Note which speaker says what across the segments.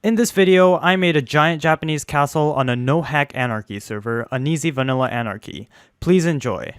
Speaker 1: In this video, I made a giant Japanese castle on a no-hack anarchy server, Uneasy Vanilla Anarchy. Please enjoy.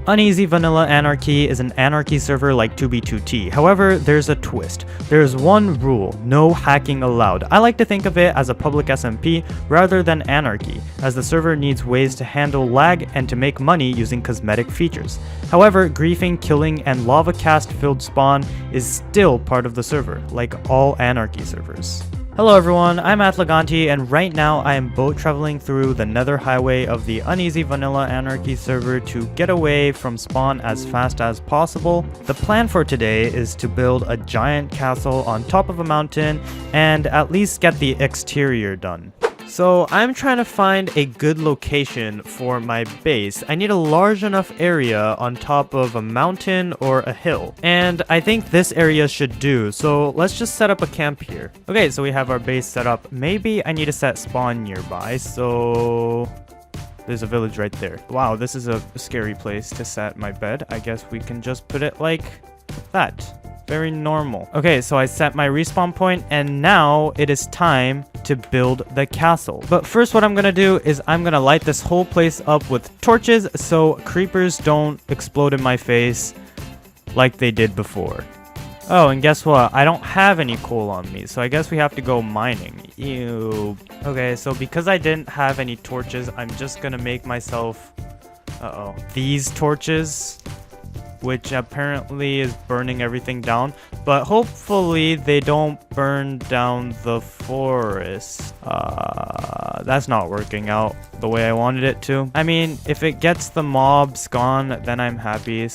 Speaker 1: Uneasy Vanilla Anarchy is an anarchy server like 2b2t. However, there's a twist. There's one rule: no hacking allowed. I like to think of it as a public SMP rather than anarchy, as the server needs ways to handle lag and to make money using cosmetic features. However, griefing, killing, and lava cast filled spawn is still part of the server, like all anarchy servers. Hello everyone, I'm Atlaganti, and right now I am boat traveling through the nether highway of the Uneasy Vanilla Anarchy server to get away from spawn as fast as possible. The plan for today is to build a giant castle on top of a mountain and at least get the exterior done. So I'm trying to find a good location for my base. I need a large enough area on top of a mountain or a hill. And I think this area should do, so let's just set up a camp here. Okay, so we have our base set up. Maybe I need to set spawn nearby, so there's a village right there. Wow, this is a scary place to set my bed. I guess we can just put it like that. Very normal. Okay, so I set my respawn point, and now it is time to build the castle. But first, what I'm gonna do is I'm gonna light this whole place up with torches so creepers don't explode in my face like they did before. Oh, and guess what? I don't have any coal on me, so I guess we have to go mining. Ew. Okay, so because I didn't have any torches, I'm just gonna make myself these torches, which apparently is burning everything down, but hopefully they don't burn down the forest. That's not working out the way I wanted it to. I mean, if it gets the mobs gone, then I'm happy.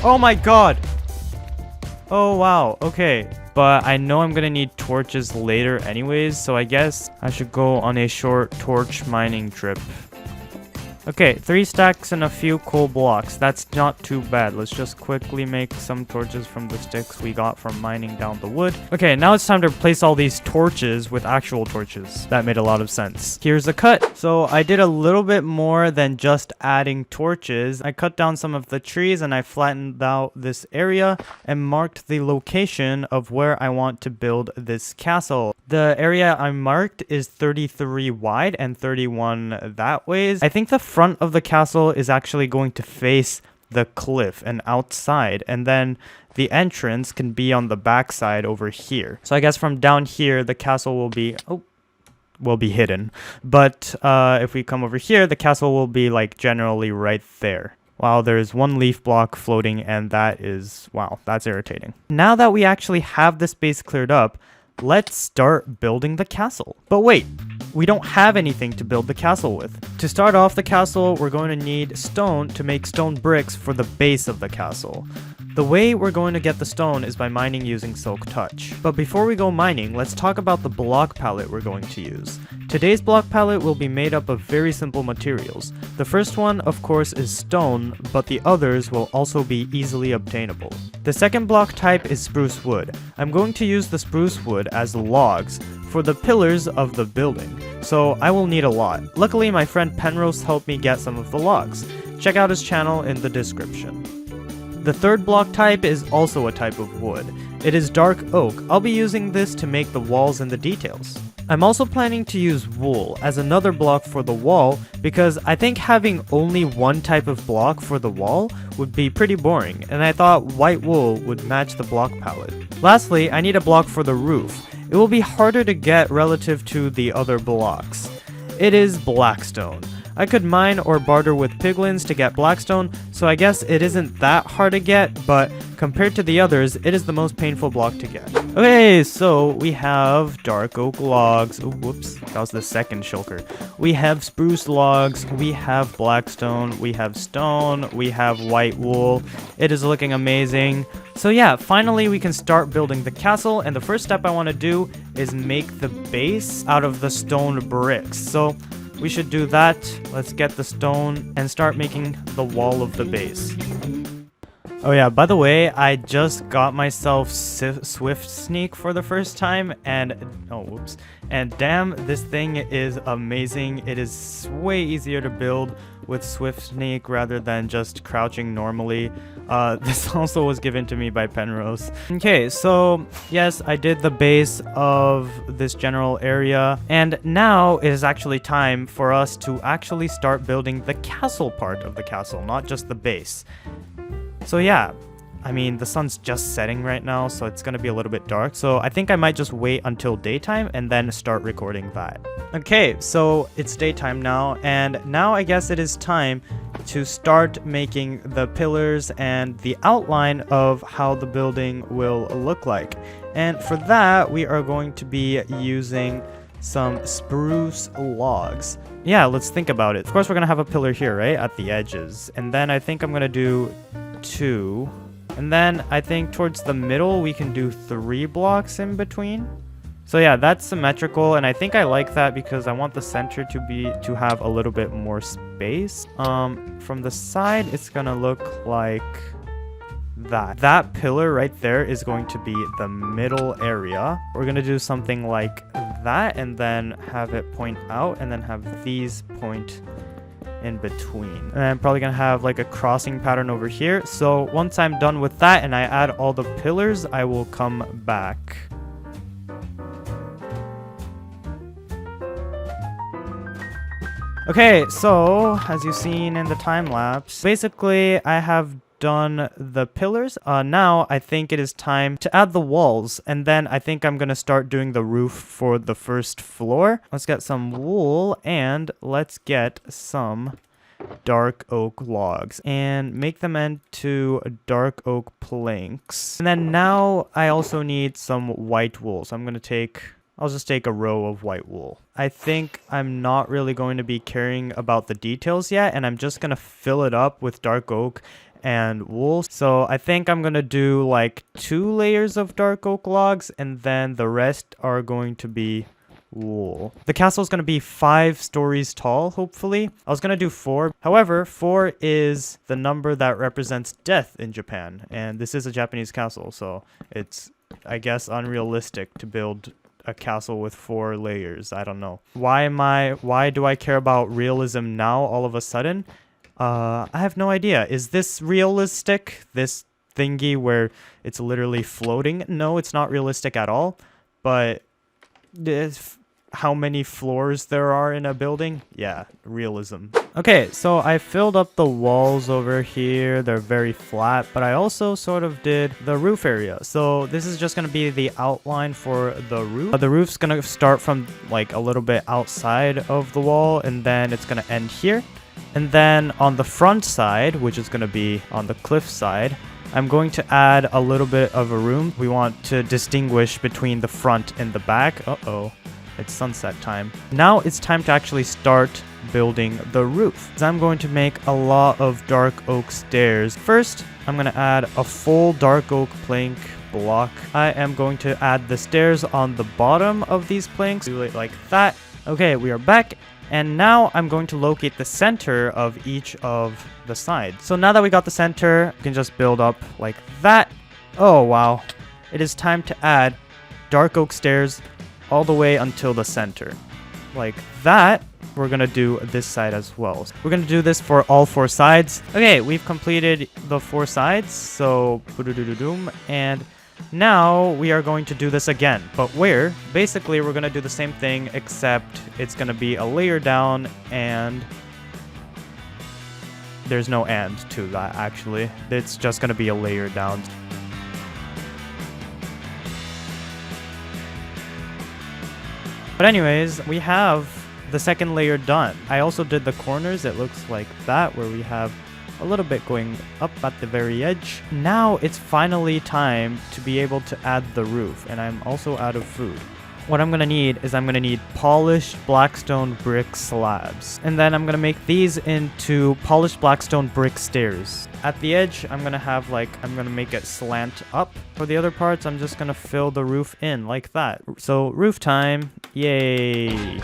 Speaker 1: Oh my god! Oh wow, okay. But I know I'm gonna need torches later anyways, so I guess I should go on a short torch mining trip. Okay, 3 stacks and a few coal blocks. That's not too bad. Let's just quickly make some torches from the sticks we got from mining down the wood. Okay, now it's time to replace all these torches with actual torches. That made a lot of sense. Here's a cut. So I did a little bit more than just adding torches. I cut down some of the trees and I flattened out this area and marked the location of where I want to build this castle. The area I marked is 33 wide and 31 that ways. I think the front of the castle is actually going to face the cliff and outside, and then the entrance can be on the back side over here. So I guess from down here the castle will be hidden, but if we come over here, the castle will be like generally right there. Wow, there's one leaf block floating, and that is, wow, that's irritating. Now that we actually have this space cleared up, let's start building the castle. But wait, we don't have anything to build the castle with. To start off the castle, we're going to need stone to make stone bricks for the base of the castle. The way we're going to get the stone is by mining using Silk Touch. But before we go mining, let's talk about the block palette we're going to use. Today's block palette will be made up of very simple materials. The first one, of course, is stone, but the others will also be easily obtainable. The second block type is spruce wood. I'm going to use the spruce wood as logs for the pillars of the building, so I will need a lot. Luckily, my friend Penrose helped me get some of the logs. Check out his channel in the description. The third block type is also a type of wood. It is dark oak. I'll be using this to make the walls and the details. I'm also planning to use wool as another block for the wall because I think having only one type of block for the wall would be pretty boring, and I thought white wool would match the block palette. Lastly, I need a block for the roof. It will be harder to get relative to the other blocks. It is blackstone. I could mine or barter with piglins to get blackstone, so I guess it isn't that hard to get, but compared to the others, it is the most painful block to get. Okay, so we have dark oak logs. Oh, whoops, that was the second shulker. We have spruce logs, we have blackstone, we have stone, we have white wool. It is looking amazing. So yeah, finally we can start building the castle, and the first step I want to do is make the base out of the stone bricks. So we should do that. Let's get the stone and start making the wall of the base. Oh yeah, by the way, I just got myself Swift Sneak for the first time, and oh whoops, and damn, this thing is amazing. It is way easier to build with Swift Sneak rather than just crouching normally. This also was given to me by Penrose. Okay, so yes, I did the base of this general area, and now it is actually time for us to actually start building the castle part of the castle, not just the base. So yeah, I mean, the sun's just setting right now, so it's gonna be a little bit dark. So I think I might just wait until daytime and then start recording that. Okay, so it's daytime now, and now I guess it is time to start making the pillars and the outline of how the building will look like. And for that, we are going to be using some spruce logs. Yeah, let's think about it. Of course, we're gonna have a pillar here, right, at the edges. And then I think I'm gonna do 2. And then I think towards the middle, we can do 3 blocks in between. So yeah, that's symmetrical, and I think I like that because I want the center to have a little bit more space. From the side, it's gonna look like that. That pillar right there is going to be the middle area. We're gonna do something like that, and then have it point out, and then have these point in between. And I'm probably gonna have like a crossing pattern over here. So once I'm done with that and I add all the pillars, I will come back. Okay, so as you've seen in the time lapse, basically I have done the pillars. Now I think it is time to add the walls, and then I think I'm gonna start doing the roof for the first floor. Let's get some wool and let's get some dark oak logs and make them into dark oak planks. And then now I also need some white wool, so I'll just take a row of white wool. I think I'm not really going to be caring about the details yet, and I'm just gonna fill it up with dark oak and wool. So I think I'm gonna do like 2 layers of dark oak logs, and then the rest are going to be wool. The castle is going to be 5 stories tall, hopefully. I was going to do 4. However, 4 is the number that represents death in Japan, and this is a Japanese castle, so it's, I guess, unrealistic to build a castle with 4 layers. I don't know. Why do I care about realism now all of a sudden? I have no idea. Is this realistic? This thingy where it's literally floating? No, it's not realistic at all. But how many floors there are in a building? Yeah, realism. Okay, so I filled up the walls over here. They're very flat, but I also sort of did the roof area. So this is just going to be the outline for the roof. The roof's going to start from like a little bit outside of the wall, and then it's going to end here. And then on the front side, which is going to be on the cliff side, I'm going to add a little bit of a room. We want to distinguish between the front and the back. Uh-oh, it's sunset time. Now it's time to actually start building the roof. So I'm going to make a lot of dark oak stairs. First, I'm going to add a full dark oak plank block. I am going to add the stairs on the bottom of these planks. Do it like that. Okay, we are back. And now I'm going to locate the center of each of the sides. So now that we got the center, you can just build up like that. Oh, wow. It is time to add dark oak stairs all the way until the center. Like that. We're going to do this side as well. We're going to do this for all 4 sides. Okay, we've completed the 4 sides. So, and now we are going to do this again, but where? Basically, we're going to do the same thing, except it's going to be a layer down, and there's no and to that, actually. It's just going to be a layer down. But anyways, we have the second layer done. I also did the corners. It looks like that, where we have a little bit going up at the very edge. Now it's finally time to be able to add the roof, and I'm also out of food. What I'm gonna need is polished blackstone brick slabs, and then I'm gonna make these into polished blackstone brick stairs. At the edge, I'm gonna make it slant up. For the other parts, I'm just gonna fill the roof in like that. So roof time, yay!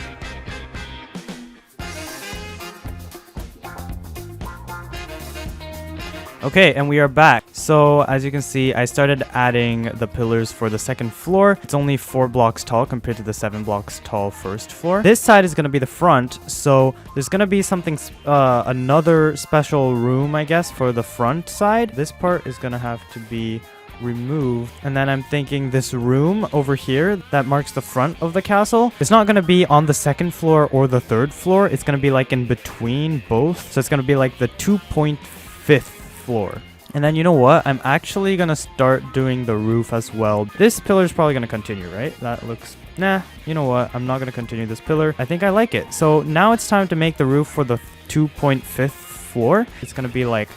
Speaker 1: Okay, and we are back. So as you can see, I started adding the pillars for the second floor. It's only 4 blocks tall compared to the 7 blocks tall first floor. This side is going to be the front, so there's going to be something, another special room, I guess, for the front side. This part is going to have to be removed, and then I'm thinking this room over here that marks the front of the castle, it's not going to be on the second floor or the third floor. It's going to be like in between both, so it's going to be like the 2.5th floor. And then you know what, I'm actually gonna start doing the roof as well. This pillar is probably gonna continue, right? That looks, nah, you know what, I'm not gonna continue this pillar. I think I like it. So now it's time to make the roof for the 2.5th floor. It's gonna be like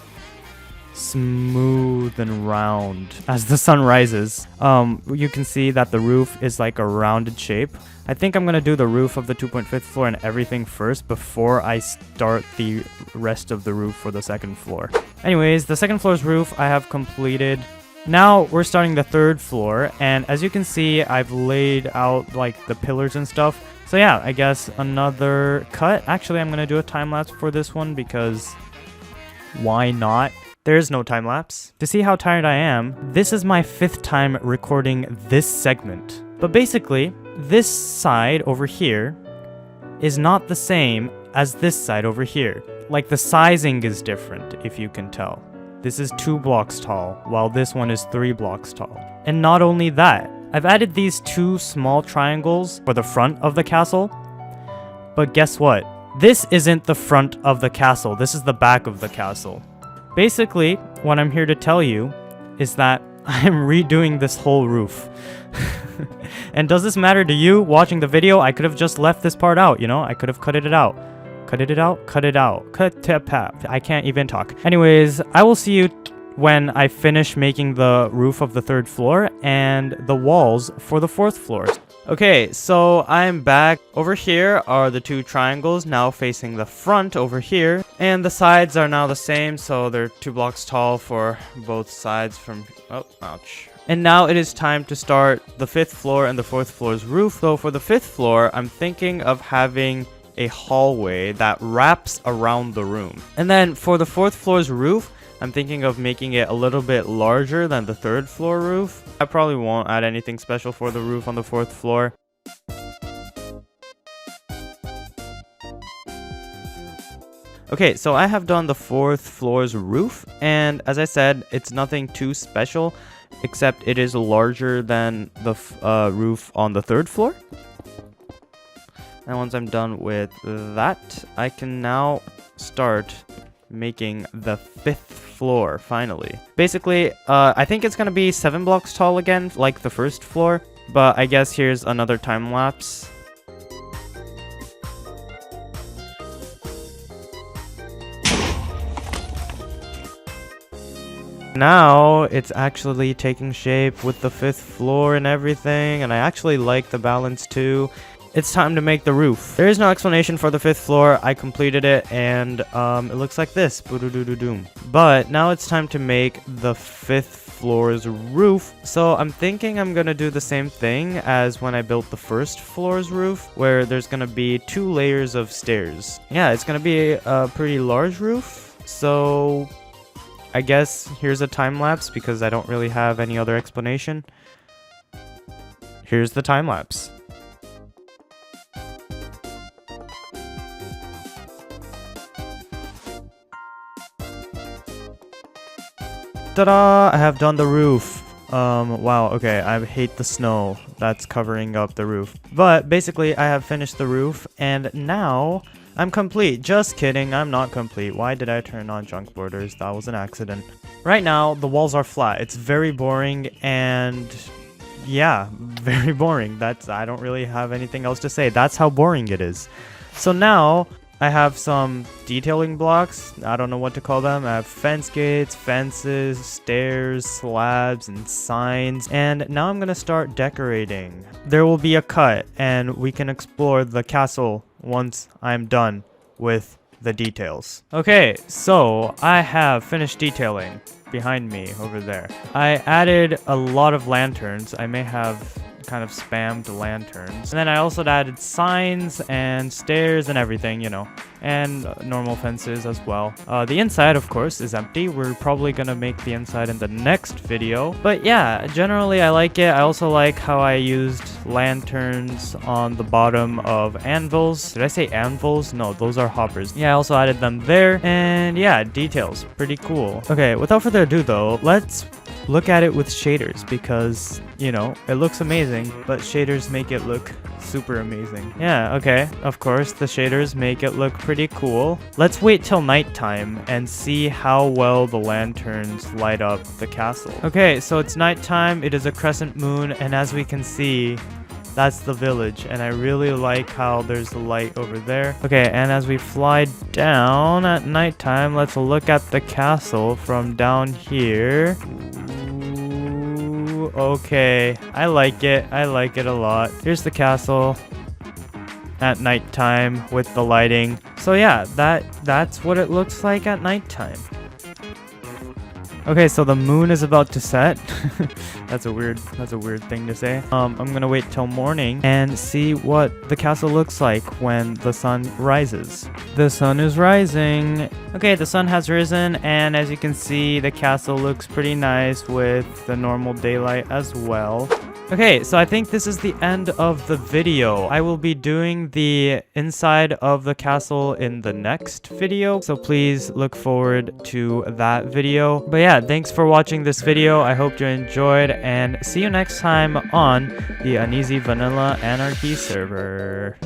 Speaker 1: smooth and round as the sun rises. You can see that the roof is like a rounded shape. I think I'm gonna do the roof of the 2.5th floor and everything first before I start the rest of the roof for the second floor. Anyways, the second floor's roof I have completed. Now we're starting the third floor, and as you can see, I've laid out like the pillars and stuff. So yeah, I guess another cut. Actually, I'm gonna do a time lapse for this one because why not? There's no time lapse. To see how tired I am, this is my 5th time recording this segment. But basically, this side over here is not the same as this side over here. Like the sizing is different, if you can tell. This is 2 blocks tall, while this one is 3 blocks tall. And not only that, I've added these 2 small triangles for the front of the castle. But guess what? This isn't the front of the castle, this is the back of the castle. Basically, what I'm here to tell you is that I'm redoing this whole roof. And does this matter to you watching the video? I could have just left this part out, you know? I could have cut it out. Cut it out? Cut it out. I can't even talk. Anyways, I will see you when I finish making the roof of the 3rd floor and the walls for the 4th floor. Okay, so I'm back. Over here are the 2 triangles now facing the front over here. And the sides are now the same, so they're 2 blocks tall for both sides from... Oh, ouch. And now it is time to start the 5th floor and the 4th floor's roof. So for the 5th floor, I'm thinking of having a hallway that wraps around the room. And then for the 4th floor's roof, I'm thinking of making it a little bit larger than the 3rd floor roof. I probably won't add anything special for the roof on the 4th floor. Okay, so I have done the 4th floor's roof, and as I said, it's nothing too special, except it is larger than the roof on the 3rd floor. And once I'm done with that, I can now start making the 5th floor, finally. Basically, I think it's gonna be 7 blocks tall again, like the 1st floor, but I guess here's another time lapse. Now it's actually taking shape with the 5th floor and everything, and I actually like the balance too. It's time to make the roof. There is no explanation for the 5th floor. I completed it, and it looks like this. Boo-doo-doo-doo-doom. But now it's time to make the 5th floor's roof. So I'm thinking I'm gonna do the same thing as when I built the 1st floor's roof, where there's gonna be 2 layers of stairs. Yeah, it's gonna be a pretty large roof. So I guess here's a time lapse because I don't really have any other explanation. Here's the time lapse. Ta-da! I have done the roof. Wow, okay, I hate the snow that's covering up the roof. But basically, I have finished the roof, and now I'm complete. Just kidding, I'm not complete. Why did I turn on junk borders? That was an accident. Right now, the walls are flat. It's very boring, and yeah, very boring. I don't really have anything else to say. That's how boring it is. So now I have some detailing blocks. I don't know what to call them. I have fence gates, fences, stairs, slabs, and signs. And now I'm gonna start decorating. There will be a cut, and we can explore the castle once I'm done with the details. Okay, so I have finished detailing behind me over there. I added a lot of lanterns. I may have kind of spammed lanterns. And then I also added signs and stairs and everything, you know, and normal fences as well. The inside, of course, is empty. We're probably gonna make the inside in the next video. But yeah, generally I like it. I also like how I used lanterns on the bottom of anvils. Did I say anvils? No, those are hoppers. Yeah, I also added them there. And yeah, details. Pretty cool. Okay, without further ado though, let's look at it with shaders because, you know, it looks amazing, but shaders make it look super amazing. Yeah, okay, of course, the shaders make it look pretty cool. Let's wait till nighttime and see how well the lanterns light up the castle. Okay, so it's nighttime, it is a crescent moon, and as we can see, that's the village, and I really like how there's the light over there. Okay, and as we fly down at nighttime, let's look at the castle from down here. Ooh, okay, I like it. I like it a lot. Here's the castle at nighttime with the lighting. So yeah, that's what it looks like at nighttime. Okay, so the moon is about to set. That's a weird thing to say. I'm gonna wait till morning and see what the castle looks like when the sun rises. The sun is rising. Okay, the sun has risen, and as you can see, the castle looks pretty nice with the normal daylight as well. Okay, so I think this is the end of the video. I will be doing the inside of the castle in the next video, so please look forward to that video. But yeah, thanks for watching this video. I hope you enjoyed, and see you next time on the Uneasy Vanilla Anarchy server.